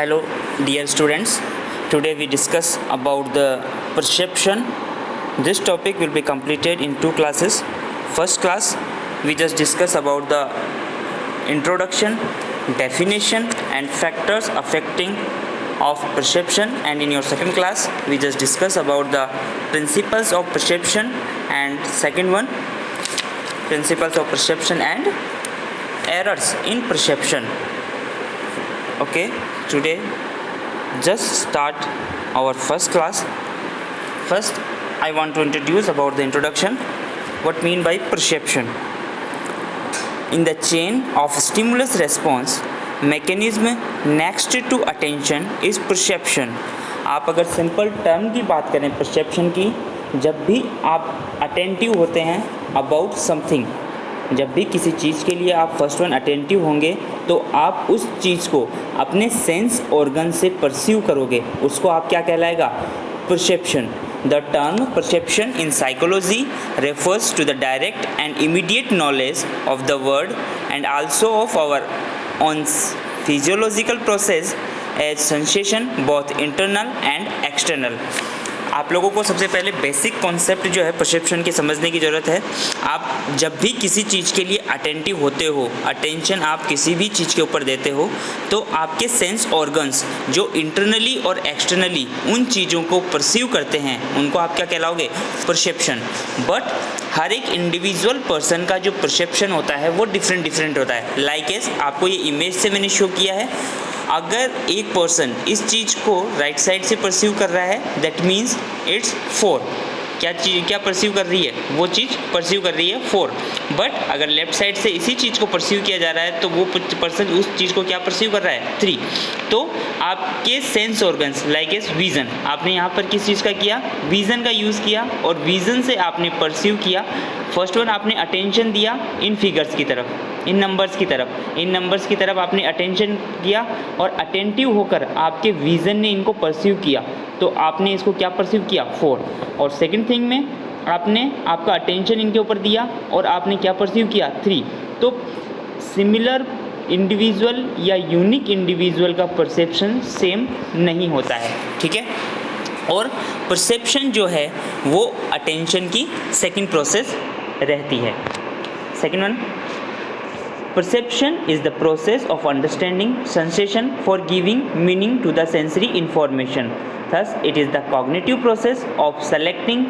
Hello dear students, today we discuss about the perception. This topic will be completed in two classes. First class we just discuss about the introduction, definition and factors affecting of perception, and in your second class we just discuss about the principles of perception and second one principles of perception and errors in perception. Okay, today just start our first class. First I want to introduce about the introduction. What mean by perception? In the chain of stimulus response mechanism next to attention is perception. आप अगर simple term की बात करें perception की, जब भी आप attentive होते हैं अबाउट समथिंग, जब भी किसी चीज़ के लिए आप फर्स्ट वन अटेंटिव होंगे तो आप उस चीज़ को अपने सेंस ऑर्गन से परसीव करोगे, उसको आप क्या कहलाएगा? Perception. The term perception in psychology refers to the direct and immediate knowledge of the world and also of our own physiological process as sensation both internal and external. आप लोगों को सबसे पहले बेसिक कॉन्सेप्ट जो है perception की समझने की ज़रूरत है. आप जब भी किसी चीज़ के लिए अटेंटिव होते हो, अटेंशन आप किसी भी चीज़ के ऊपर देते हो, तो आपके सेंस ऑर्गन्स जो इंटरनली और एक्सटर्नली उन चीज़ों को परसीव करते हैं उनको आप क्या कहलाओगे? परसेप्शन. बट हर एक इंडिविजुअल पर्सन का जो परसेप्शन होता है वो डिफरेंट होता है. लाइक एस आपको ये इमेज से मैंने शो किया है. अगर एक पर्सन इस चीज़ को राइट साइड से परसीव कर रहा है, दैट मीन्स इट्स 4. क्या परसीव कर रही है? वो चीज़ परसीव कर रही है 4. बट अगर लेफ्ट साइड से इसी चीज़ को परसीव किया जा रहा है तो वो पर्सन उस चीज़ को क्या परसीव कर रहा है? 3. तो आपके sense organs like S vision, आपने यहाँ पर किस चीज़ का किया? विज़न का यूज़ किया और विज़न से आपने परसीव किया. फर्स्ट वन आपने अटेंशन दिया इन फिगर्स की तरफ, इन नंबर्स की तरफ आपने अटेंशन किया और अटेंटिव होकर आपके विज़न ने इनको परसीव किया, तो आपने इसको क्या परसीव किया? 4. और सेकंड थिंग में आपने आपका अटेंशन इनके ऊपर दिया और आपने क्या परसीव किया? 3. तो सिमिलर इंडिविजुअल या यूनिक इंडिविजुअल का परसेप्शन सेम नहीं होता है, ठीक है. और परसेप्शन जो है वो अटेंशन की सेकंड प्रोसेस रहती है. Second one, perception is the process of understanding sensation for giving meaning to the sensory information. Thus it is the cognitive process of selecting,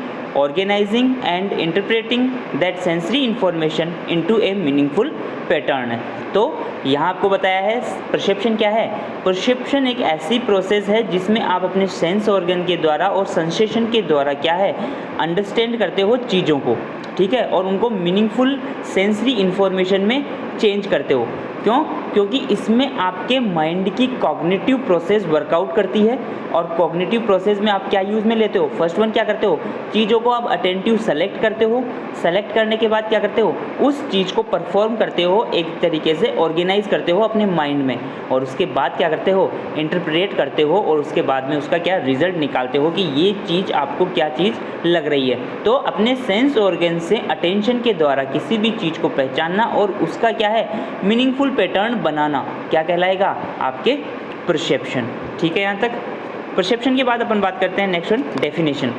organizing and interpreting that sensory information into a meaningful pattern. तो यहाँ आपको बताया है perception क्या है. Perception एक ऐसी process है जिसमें आप अपने सेंस ऑर्गन के द्वारा और सेंसेशन के द्वारा क्या है? अंडरस्टैंड करते हो चीज़ों को, ठीक है, और उनको मीनिंगफुल सेंसरी इन्फॉर्मेशन में चेंज करते हो. क्यों? क्योंकि इसमें आपके माइंड की कॉग्निटिव प्रोसेस वर्कआउट करती है. और कॉग्निटिव प्रोसेस में आप क्या यूज़ में लेते हो? फर्स्ट वन क्या करते हो? चीज़ों को आप अटेंटिव सेलेक्ट करते हो. सेलेक्ट करने के बाद क्या करते हो? उस चीज़ को परफॉर्म करते हो, एक तरीके से ऑर्गेनाइज करते हो अपने माइंड में, और उसके बाद क्या करते हो? इंटरप्रेट करते हो और उसके बाद में उसका क्या रिजल्ट निकालते हो कि ये चीज़ आपको क्या चीज़ लग रही है. तो अपने सेंस ऑर्गन से अटेंशन के द्वारा किसी भी चीज़ को पहचानना और उसका क्या है? मीनिंगफुल पैटर्न बनाना क्या कहलाएगा? आपके परसेप्शन. ठीक है, यहाँ तक परसेप्शन के बाद अपन बात करते हैं नेक्स्ट वन, डेफिनेशन.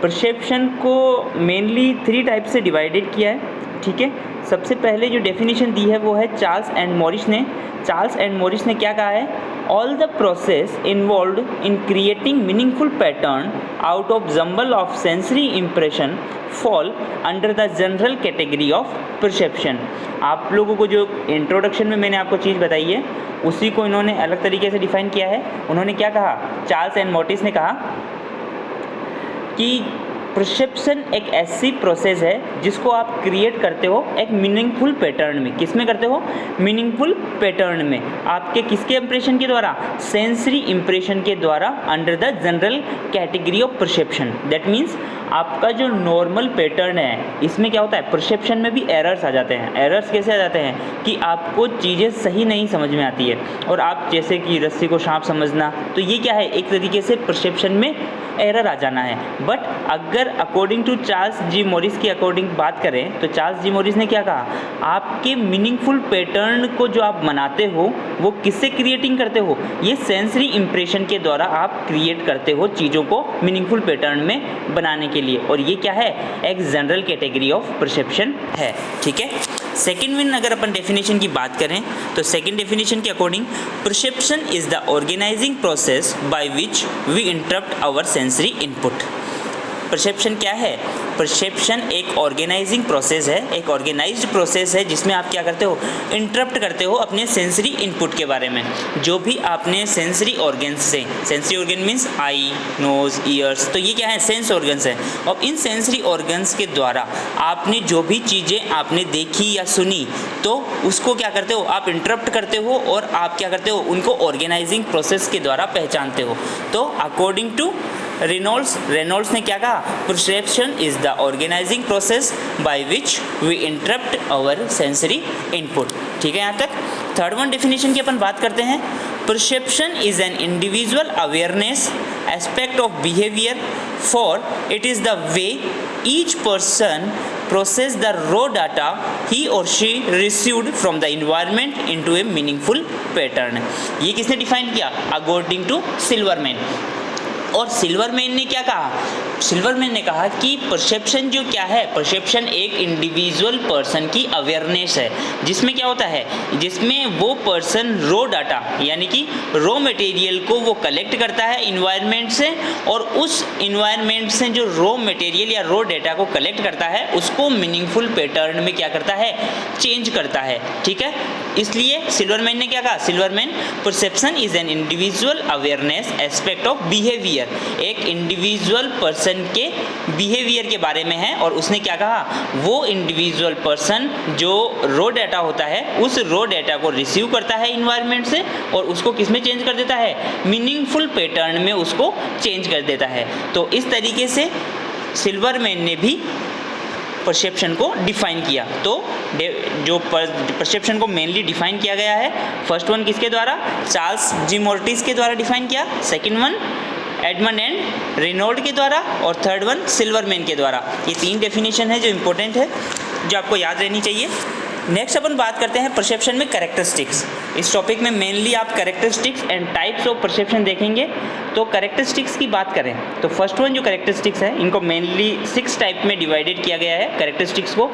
परसेप्शन को मेनली 3 टाइप से डिवाइडेड किया है, ठीक है. सबसे पहले जो डेफिनेशन दी है वो है चार्ल्स एंड मॉरिस ने. चार्ल्स एंड मॉरिस ने क्या कहा है? All the process involved in creating meaningful pattern out of jumble of sensory impression fall under the general category of perception. आप लोगों को जो इंट्रोडक्शन में मैंने आपको चीज़ बताई है उसी को इन्होंने अलग तरीके से डिफाइन किया है. उन्होंने क्या कहा? चार्ल्स एंड मॉरिस ने कहा कि परसेप्शन एक ऐसी प्रोसेस है जिसको आप क्रिएट करते हो एक मीनिंगफुल पैटर्न में. किस में करते हो? मीनिंगफुल पैटर्न में. आपके किसके इंप्रेशन के द्वारा? सेंसरी इंप्रेशन के द्वारा under the general category of perception. That means आपका जो नॉर्मल पैटर्न है इसमें क्या होता है, परसेप्शन में भी एरर्स आ जाते हैं। एरर्स कैसे आ जाते हैं कि आपको चीज़ें सही नहीं समझ में आती है, और आप जैसे कि रस्सी को सांप समझना, तो ये क्या है, एक तरीके से परसेप्शन में एरर आ जाना है। बट अगर according to Charles G Morris की अकॉर्डिंग बात करें तो चार्ल्स जी मॉरिस ने क्या कहा, आपके मीनिंगफुल पैटर्न को जो आप बनाते हो वो किससे क्रिएटिंग करते हो, ये सेंसरी इंप्रेशन के द्वारा आप क्रिएट करते हो चीज़ों को मीनिंगफुल पैटर्न में बनाने के लिए, और ये क्या है, एक जनरल कैटेगरी ऑफ परसेप्शन है। ठीक है। सेकेंड वन अगर अपन डेफिनेशन की बात करें तो सेकेंड डेफिनेशन के according perception is the organising process by which we interpret our sensory input. Perception क्या है, परसेप्शन एक ऑर्गेनाइजिंग प्रोसेस है, एक ऑर्गेनाइज्ड प्रोसेस है जिसमें आप क्या करते हो, इंटरप्ट करते हो अपने सेंसरी इनपुट के बारे में। जो भी आपने सेंसरी ऑर्गन्स से, sensory organ means eye, nose, ears, तो ये क्या है, सेंस ऑर्गन्स है। और इन सेंसरी ऑर्गन्स के द्वारा आपने जो भी चीज़ें आपने देखी या सुनी तो उसको क्या करते हो, आप इंटरप्ट करते हो और आप क्या करते हो, उनको ऑर्गेनाइजिंग प्रोसेस के द्वारा पहचानते हो। तो अकॉर्डिंग टू रेनॉल्ड्स ने क्या कहा, perception is the organising process by which we interpret our sensory input. ठीक है यहाँ तक। थर्ड वन डेफिनेशन की अपन बात करते हैं। Perception is an individual awareness aspect of behaviour, for it is the way each person process the raw data he or she received from the environment into a meaningful pattern। ये किसने define किया, according to Silverman. और Silverman ने क्या कहा, Silverman ने कहा कि परसेप्शन जो क्या है, परसेप्शन एक इंडिविजुअल पर्सन की अवेयरनेस है, जिसमें क्या होता है, जिसमें वो पर्सन रो डाटा यानी कि रो मटेरियल को वो कलेक्ट करता है इन्वायरमेंट से, और उस इन्वायरमेंट से जो रो मटेरियल या रो डाटा को कलेक्ट करता है उसको मीनिंगफुल पैटर्न में क्या करता है, चेंज करता है। ठीक है। इसलिए सिल्वरमैन ने क्या कहा, Silverman, perception is an individual awareness aspect of behaviour, एक इंडिविजुअल पर्सन के बिहेवियर के बारे में है। और उसने क्या कहा, वो इंडिविजुअल पर्सन जो रो डाटा होता है उस रो डाटा को रिसीव करता है इन्वायरमेंट से और उसको किस में चेंज कर देता है, मीनिंगफुल पैटर्न में उसको चेंज कर देता है। तो इस तरीके से सिल्वरमैन ने भी परसेप्शन को डिफाइन किया। तो जो परसेप्शन को मेनली डिफाइन किया गया है, फर्स्ट वन किसके द्वारा, चार्ल्स जी मॉरिस के द्वारा डिफाइन किया, second one Edmund and Reynold के द्वारा, और थर्ड वन सिल्वरमैन के द्वारा। ये तीन डेफिनेशन है जो इंपॉर्टेंट है, जो आपको याद रहनी चाहिए। नेक्स्ट अपन बात करते हैं परसेप्शन में कैरेक्टरिस्टिक्स। इस टॉपिक में मेनली आप characteristics and types of perception देखेंगे। तो कैरेक्टरिस्टिक्स की बात करें तो फर्स्ट वन जो कैरेक्टरिस्टिक्स है इनको मेनली 6 टाइप में डिवाइडेड किया गया है कैरेक्टरिस्टिक्स को।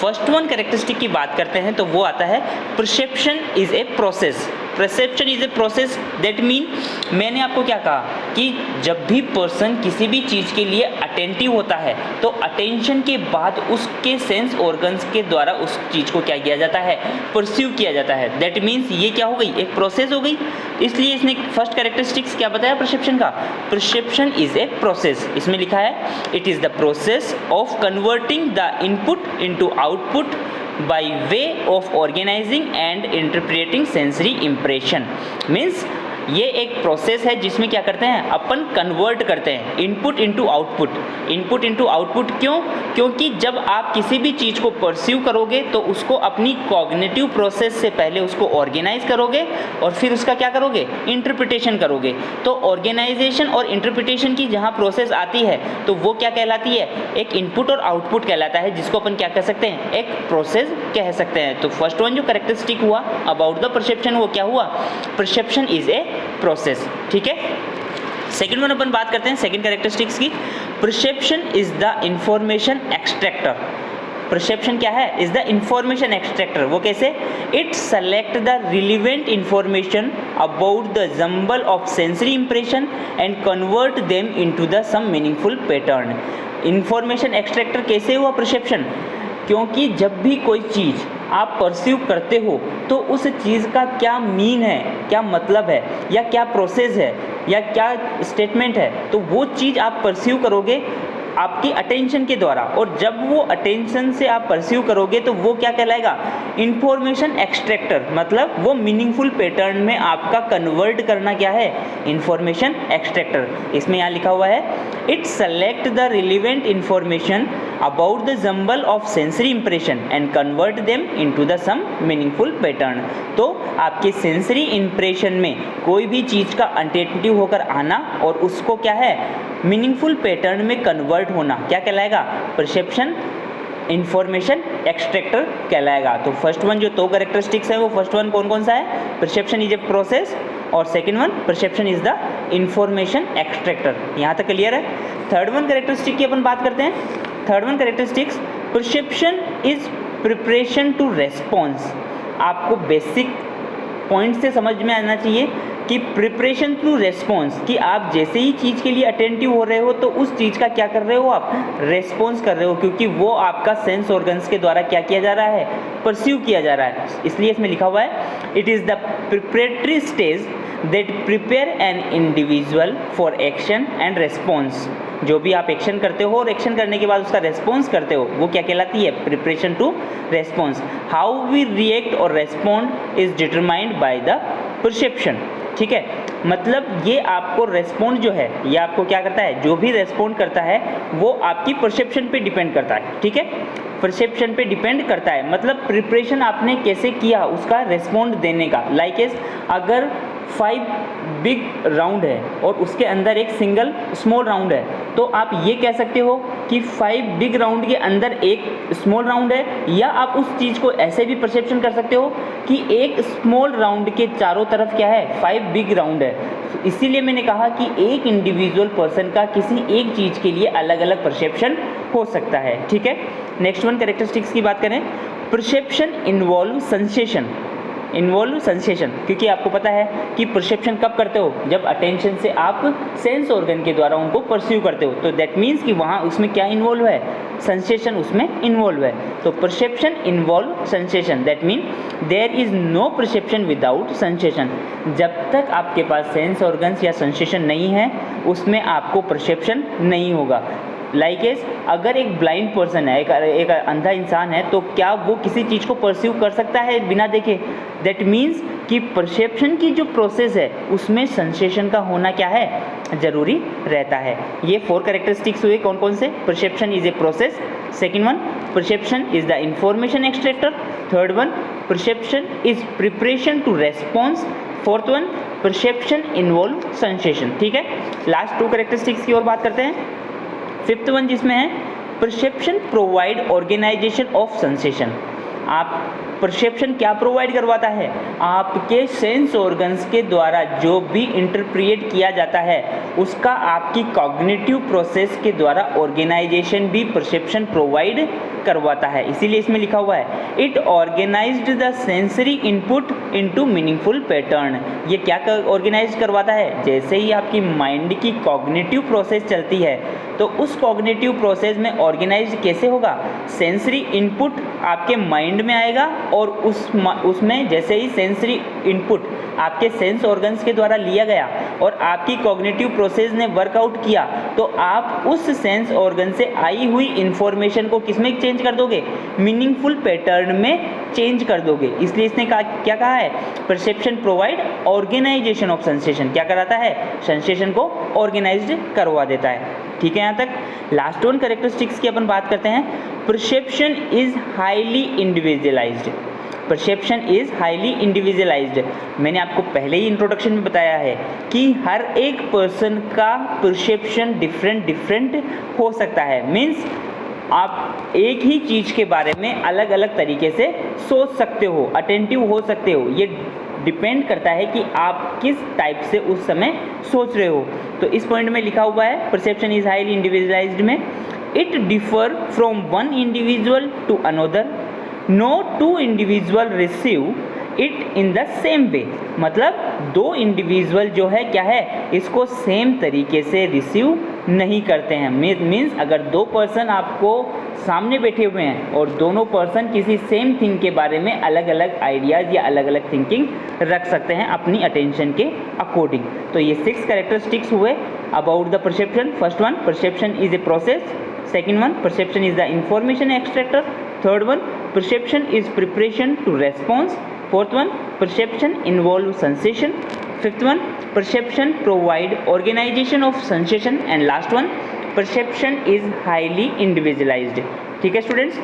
फर्स्ट वन कैरेक्टरिस्टिक की बात करते हैं तो वो आता है perception is a process. Perception is a process that mean, मैंने आपको क्या कहा कि जब भी पर्सन किसी भी चीज़ के लिए अटेंटिव होता है तो अटेंशन के बाद उसके सेंस ऑर्गन्स के द्वारा उस चीज़ को क्या किया जाता है, परसीव किया जाता है। दैट मीन्स ये क्या हो गई, एक प्रोसेस हो गई। इसलिए इसने फर्स्ट कैरेक्टरिस्टिक्स क्या बताया परसेप्शन का, परसेप्शन इज ए प्रोसेस। इसमें लिखा है it is the process of converting the input into output by way of organizing and interpreting sensory impression। Means ये एक प्रोसेस है जिसमें क्या करते हैं, अपन कन्वर्ट करते हैं input into output. Input into output क्यों, क्योंकि जब आप किसी भी चीज़ को परसीव करोगे तो उसको अपनी कॉग्निटिव प्रोसेस से पहले उसको ऑर्गेनाइज करोगे और फिर उसका क्या करोगे, इंटरप्रिटेशन करोगे। तो ऑर्गेनाइजेशन और इंटरप्रिटेशन की जहाँ प्रोसेस आती है तो वो क्या कहलाती है, एक इनपुट और आउटपुट कहलाता है, जिसको अपन क्या कह सकते हैं, एक प्रोसेस कह सकते हैं। तो फर्स्ट वन जो कैरेक्टरिस्टिक हुआ अबाउट द परसेप्शन वो क्या हुआ, परसेप्शन इज ए प्रोसेस। ठीक है। सेकंड वन अपन बात करते हैं सेकंड कैरेक्टरिस्टिक्स की, perception is the information extractor. Perception क्या है, इज द इंफॉर्मेशन एक्सट्रैक्टर। वो कैसे, it select the relevant information about the jumble of sensory impression and convert them into the some meaningful pattern. Information extractor कैसे हुआ perception, क्योंकि जब भी कोई चीज़ आप परसीव करते हो तो उस चीज़ का क्या मीन है, क्या मतलब है, या क्या प्रोसेस है, या क्या स्टेटमेंट है, तो वो चीज़ आप परसीव करोगे आपकी अटेंशन के द्वारा, और जब वो अटेंशन से आप परस्यू करोगे तो वो क्या कहलाएगा, इंफॉर्मेशन एक्सट्रैक्टर, मतलब वो मीनिंगफुल पैटर्न में आपका कन्वर्ट करना क्या है, इंफॉर्मेशन एक्सट्रैक्टर। इसमें यहाँ लिखा हुआ है it select the relevant information about the jumble of sensory impression and convert them into the some meaningful pattern. तो आपके सेंसरी इंप्रेशन में कोई भी चीज़ का अटेंटिव होकर आना और उसको क्या है, मीनिंगफुल पैटर्न में कन्वर्ट होना, क्या कहलाएगा, परसेप्शन इंफॉर्मेशन एक्सट्रैक्टर कहलाएगा। तो फर्स्ट वन जो दो कैरेक्टरिस्टिक्स है वो फर्स्ट वन कौन कौन सा है, परसेप्शन इज ए प्रोसेस, और second one perception is the information extractor. यहाँ तक क्लियर है। थर्ड वन कैरेक्टरिस्टिक की अपन बात करते हैं। Third one characteristics, perception is preparation to response. आपको बेसिक पॉइंट से समझ में आना चाहिए कि प्रिपरेशन टू रेस्पॉन्स, कि आप जैसे ही चीज़ के लिए अटेंटिव हो रहे हो तो उस चीज़ का क्या कर रहे हो, आप रेस्पॉन्स कर रहे हो, क्योंकि वो आपका सेंस ऑर्गन्स के द्वारा क्या किया जा रहा है, परस्यू किया जा रहा है। इसलिए इसमें लिखा हुआ है it is the preparatory stage that prepare an individual for action and response. जो भी आप एक्शन करते हो और एक्शन करने के बाद उसका रेस्पॉन्स करते हो वो क्या कहलाती है, preparation to response. How we react और respond is determined by the perception. ठीक है, मतलब ये आपको रेस्पॉन्ड जो है ये आपको क्या करता है, जो भी रेस्पॉन्ड करता है वो आपकी परसेप्शन पे डिपेंड करता है। ठीक है, परसेप्शन पे डिपेंड करता है, मतलब प्रिपरेशन आपने कैसे किया उसका रेस्पॉन्ड देने का। लाइक एज अगर 5 बिग राउंड है और उसके अंदर एक सिंगल स्मॉल राउंड है, तो आप ये कह सकते हो कि 5 बिग राउंड के अंदर एक स्मॉल राउंड है, या आप उस चीज़ को ऐसे भी परसेप्शन कर सकते हो कि एक स्मॉल राउंड के चारों तरफ क्या है, 5 बिग राउंड है। इसीलिए मैंने कहा कि एक इंडिविजुअल पर्सन का किसी एक चीज़ के लिए अलग अलग परसेप्शन हो सकता है। ठीक है, नेक्स्ट वन कैरेक्टरिस्टिक्स की बात करें। Perception involve sensation, involve sensation, क्योंकि आपको पता है कि परसेप्शन कब करते हो, जब अटेंशन से आप सेंस ऑर्गन के द्वारा उनको परस्यू करते हो, तो दैट मीन्स कि वहाँ उसमें क्या इन्वॉल्व है, सेंसेशन उसमें इन्वॉल्व है। तो perception involve sensation, that mean there is no perception without sensation. जब तक आपके पास सेंस ऑर्गन्स या सेंसेशन नहीं है उसमें आपको परसेप्शन नहीं होगा। लाइक एज अगर एक ब्लाइंड पर्सन है, एक अंधा इंसान है, तो क्या वो किसी चीज़ को परस्यू कर सकता है बिना देखे? दैट मीन्स कि परसेप्शन की जो प्रोसेस है उसमें सेंसेशन का होना क्या है, जरूरी रहता है। ये 4 कैरेक्टरिस्टिक्स हुए, कौन कौन से? Perception is a process, second one perception is the information extractor, third one perception is preparation to response, fourth one perception involve sensation. ठीक है, लास्ट 2 कैरेक्टरिस्टिक्स की ओर बात करते हैं। फिफ्थ वन जिसमें है perception provide organisation of sensation. आप perception क्या प्रोवाइड करवाता है, आपके सेंस ऑर्गन्स के द्वारा जो भी इंटरप्रिएट किया जाता है उसका आपकी कॉग्निटिव प्रोसेस के द्वारा ऑर्गेनाइजेशन भी परसेप्शन प्रोवाइड करवाता है। इसीलिए इसमें लिखा हुआ है it organised the sensory input into meaningful pattern. ये क्या ऑर्गेनाइज करवाता है, जैसे ही आपकी माइंड की कॉग्निटिव प्रोसेस चलती है तो उस कॉग्निटिव प्रोसेस में ऑर्गेनाइज कैसे होगा, सेंसरी इनपुट आपके माइंड में आएगा और उसमें जैसे ही सेंसरी इनपुट आपके सेंस ऑर्गन्स के द्वारा लिया गया और आपकी कॉग्निटिव प्रोसेस ने वर्कआउट किया, तो आप उस सेंस ऑर्गन से आई हुई इंफॉर्मेशन को किस में चेंज कर दोगे, मीनिंगफुल पैटर्न में चेंज कर दोगे। इसलिए इसने क्या कहा है, perception provide organisation of sensation. क्या कराता है, सेंसेशन को ऑर्गेनाइज्ड करवा देता है। ठीक है, यहाँ तक लास्ट वन कैरेक्टरिस्टिक्स की अपन बात करते हैं। Perception is highly individualised, perception is highly individualised. मैंने आपको पहले ही इंट्रोडक्शन में बताया है कि हर एक पर्सन का परसेप्शन डिफरेंट हो सकता है। मीन्स आप एक ही चीज़ के बारे में अलग अलग तरीके से सोच सकते हो, अटेंटिव हो सकते हो। ये डिपेंड करता है कि आप किस टाइप से उस समय सोच रहे हो। तो इस पॉइंट में लिखा हुआ है परसेप्शन इज हाईली इंडिविजुअलाइज्ड में it differ from one individual to another, no two individual receive it in the same way. मतलब 2 इंडिविजुअल जो है क्या है, इसको सेम तरीके से रिसीव नहीं करते हैं। मीन्स अगर 2 पर्सन आपको सामने बैठे हुए हैं और दोनों पर्सन किसी सेम थिंग के बारे में अलग अलग आइडियाज़ या अलग अलग थिंकिंग रख सकते हैं अपनी अटेंशन के अकॉर्डिंग। तो ये 6 कैरेक्टरिस्टिक्स हुए about the perception. First one, perception is a process. Second one, perception is the information extractor. Third one, perception is preparation to response. Fourth one, perception involve sensation. Fifth one, perception provide organisation of sensation. And last one, perception is highly individualised. ठीक है students,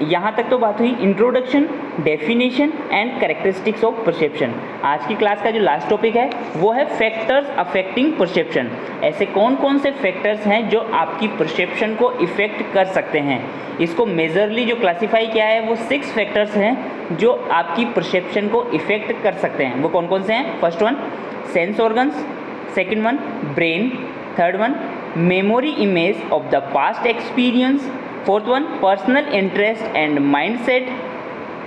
यहाँ तक तो बात हुई introduction, definition and characteristics of perception. आज की class का जो लास्ट टॉपिक है वो है फैक्टर्स अफेक्टिंग परसेप्शन। ऐसे कौन कौन से फैक्टर्स हैं जो आपकी परसेप्शन को इफ़ेक्ट कर सकते हैं। इसको मेजरली जो क्लासीफाई किया है वो 6 फैक्टर्स हैं जो आपकी परसेप्शन को इफ़ेक्ट कर सकते हैं। वो कौन कौन से हैं? First one, sense organs. Second one, brain. Third one, memory image of the past experience. Fourth one, personal interest and mindset.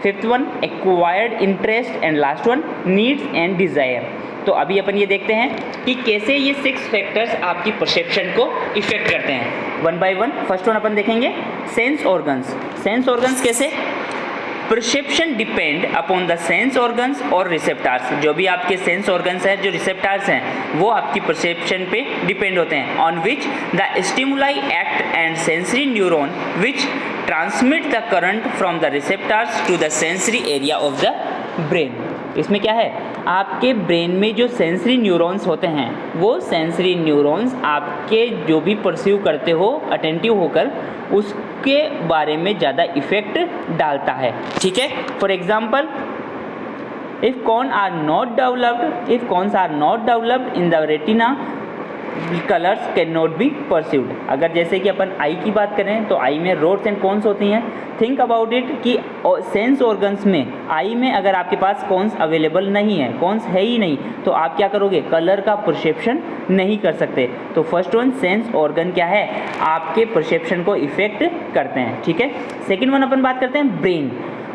Fifth one, acquired interest. And last one, needs and desire. तो अभी अपन ये देखते हैं कि कैसे ये 6 factors आपकी perception को इफेक्ट करते हैं one by one. First one अपन देखेंगे सेंस ऑर्गन्स। सेंस ऑर्गन्स कैसे? Perception depend upon the sense organs और रिसेप्टार्स। जो भी आपके सेंस ऑर्गन्स हैं, जो रिसेप्टार्स हैं, वो आपकी परसेप्शन पे डिपेंड होते हैं। On which the stimuli act and sensory neuron which transmit the current from the receptors to the sensory area of the brain. इसमें क्या है, आपके ब्रेन में जो सेंसरी न्यूरॉन्स होते हैं वो सेंसरी न्यूरॉन्स आपके जो भी परसीव करते हो अटेंटिव होकर उसके बारे में ज़्यादा इफेक्ट डालता है। ठीक है, फॉर एग्जाम्पल इफ़ कॉर्न are not developed in the retina colours can not be perceived. अगर जैसे कि अपन आई की बात करें तो आई में रोड्स एंड कॉन्स होती हैं। थिंक अबाउट इट कि सेंस ऑर्गन्स में आई में अगर आपके पास कॉन्स अवेलेबल नहीं है, कॉन्स है ही नहीं, तो आप क्या करोगे? कलर का परसेप्शन नहीं कर सकते। तो फर्स्ट वन, सेंस ऑर्गन क्या है, आपके परसेप्शन को इफेक्ट करते हैं। ठीक है, सेकेंड वन अपन बात करते हैं brain.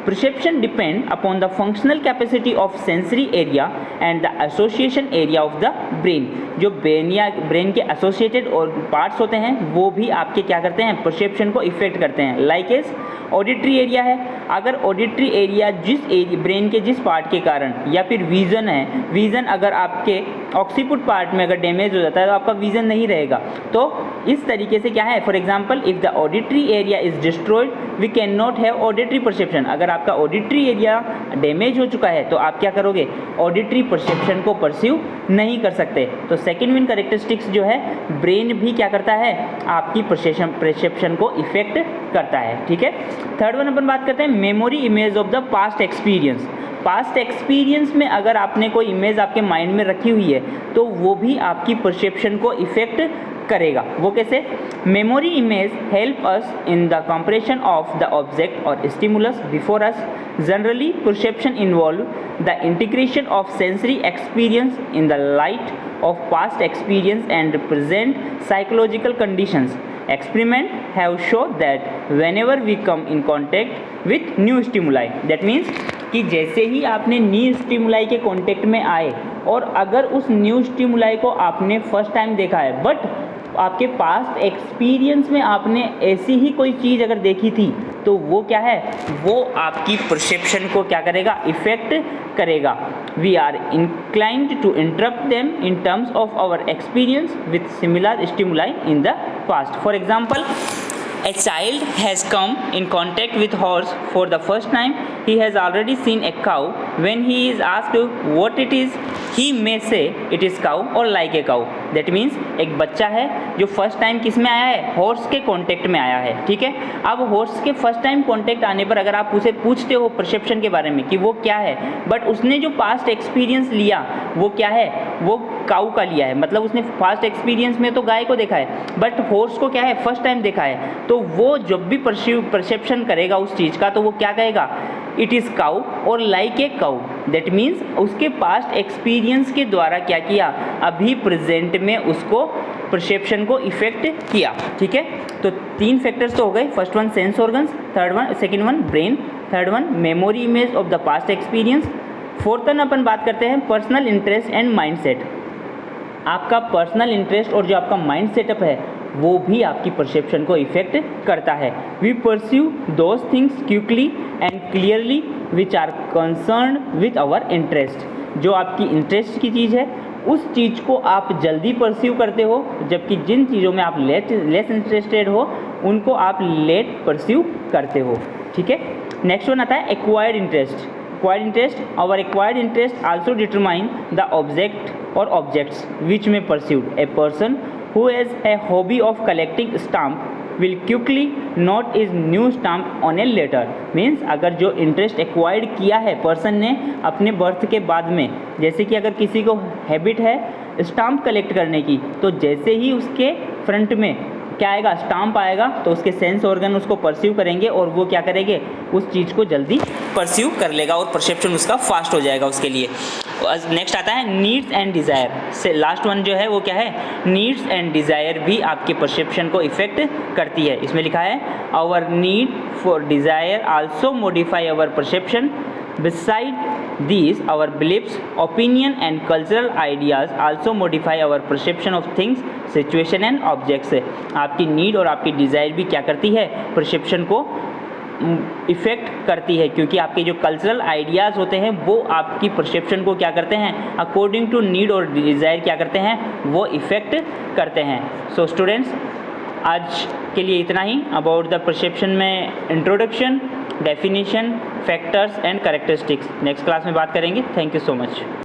Perception depend upon the functional capacity of sensory area and the association area of the brain। जो ब्रेन के एसोसिएटेड और पार्ट्स होते हैं वो भी आपके क्या करते हैं? परसेप्शन को इफेक्ट करते हैं। लाइक एज ऑडिटरी एरिया है, अगर ऑडिटरी एरिया ब्रेन के जिस पार्ट के कारण, या फिर विज़न है, विज़न अगर आपके ऑक्सीपुट पार्ट में अगर डैमेज हो जाता है तो आपका विज़न नहीं रहेगा। तो इस तरीके से क्या है, for example if the auditory area is destroyed we can not have auditory perception. अगर आपका ऑडिटरी एरिया डैमेज हो चुका है तो आप क्या करोगे? ऑडिटरी परसेप्शन को परसीव नहीं कर सकते। तो सेकेंड वन कैरेक्टरिस्टिक्स जो है, ब्रेन भी क्या करता है? आपकी परसेप्शन को इफेक्ट करता है। ठीक है, थर्ड वन अपन बात करते हैं memory image of the past experience. Past experience में अगर आपने कोई इमेज आपके माइंड में रखी हुई है तो वो भी आपकी परसेप्शन को इफेक्ट करेगा। वो कैसे? Memory image help us in the comprehension of the object और stimulus before us. Generally perception involve the integration of sensory experience in the light of past experience and present psychological conditions. Experiment have shown that whenever we come in contact with new stimuli, that means कि जैसे ही आपने new stimuli के contact में आए और अगर उस new stimuli को आपने फर्स्ट टाइम देखा है बट आपके पास्ट एक्सपीरियंस में आपने ऐसी ही कोई चीज़ अगर देखी थी तो वो क्या है? वो आपकी परसेप्शन को क्या करेगा? इफेक्ट करेगा। We are inclined to interpret them in terms of our experience with similar stimuli in the past. For example, a child has come in contact with horse for the first time. He has already seen a cow. When he is asked what it is, he may say it is cow or like a cow. That means एक बच्चा है जो first time किस में आया है? Horse के contact में आया है। ठीक है, अब हॉर्स के फर्स्ट टाइम कांटेक्ट आने पर अगर आप उसे पूछते हो परसेप्शन के बारे में कि वो क्या है, बट उसने जो पास्ट एक्सपीरियंस लिया वो क्या है? वो काऊ का लिया है। मतलब उसने पास्ट एक्सपीरियंस में तो गाय को देखा है बट हॉर्स को क्या है? फर्स्ट टाइम देखा है। तो वो जब भी परसेप्शन करेगा उस चीज़ का तो वो क्या कहेगा? इट इज़ काऊ और like a cow. That means उसके पास्ट एक्सपीरियंस के द्वारा क्या किया? अभी प्रेजेंट में उसको परसेप्शन को इफेक्ट किया। ठीक है, तो 3 फैक्टर्स तो हो गए। First one sense organs, second one brain, third one memory image of the past experience. Fourth one अपन बात करते हैं personal interest and mind set. आपका पर्सनल इंटरेस्ट और जो आपका माइंड सेटअप है वो भी आपकी परसेप्शन को इफेक्ट करता है। We pursue those things quickly and clearly which are concern with our interest. जो आपकी इंटरेस्ट की चीज़ है उस चीज़ को आप जल्दी परस्यू करते हो, जबकि जिन चीज़ों में आप लेस इंटरेस्टेड हो उनको आप लेट परस्यू करते हो। ठीक है, नेक्स्ट वन आता है acquired interest. Acquired interest, our acquired interest also determine the object और ऑब्जेक्ट्स विच में pursued. A person who has a hobby of collecting stamp will quickly note is new stamp on a letter. Means अगर जो interest acquired किया है person ने अपने birth के बाद में, जैसे कि अगर किसी को हैबिट है स्टाम्प कलेक्ट करने की, तो जैसे ही उसके फ्रंट में क्या आएगा, स्टाम्प आएगा, तो उसके सेंस ऑर्गन उसको परस्यू करेंगे और वो क्या करेंगे, उस चीज़ को जल्दी परस्यू कर लेगा और परसेप्शन उसका फास्ट हो जाएगा उसके लिए। नेक्स्ट आता है नीड्स एंड डिज़ायर से, लास्ट वन जो है वो क्या है, नीड्स एंड डिज़ायर भी आपके परसेप्शन को इफेक्ट करती है। इसमें लिखा है our need for desire also modify our perception. Beside these, our beliefs, opinion and cultural ideas also modify our perception of things, situation and objects। आपकी नीड और आपकी डिज़ायर भी क्या करती है, परसेप्शन को इफ़ेक्ट करती है, क्योंकि आपके जो कल्चरल आइडियाज़ होते हैं वो आपकी परसेप्शन को क्या करते हैं, अकॉर्डिंग टू नीड और डिज़ायर क्या करते हैं, वो इफ़ेक्ट करते हैं। सो स्टूडेंट्स, आज के लिए इतना ही अबाउट द परसेप्शन में introduction, definition, factors and characteristics. Next class में बात करेंगे। Thank you so much.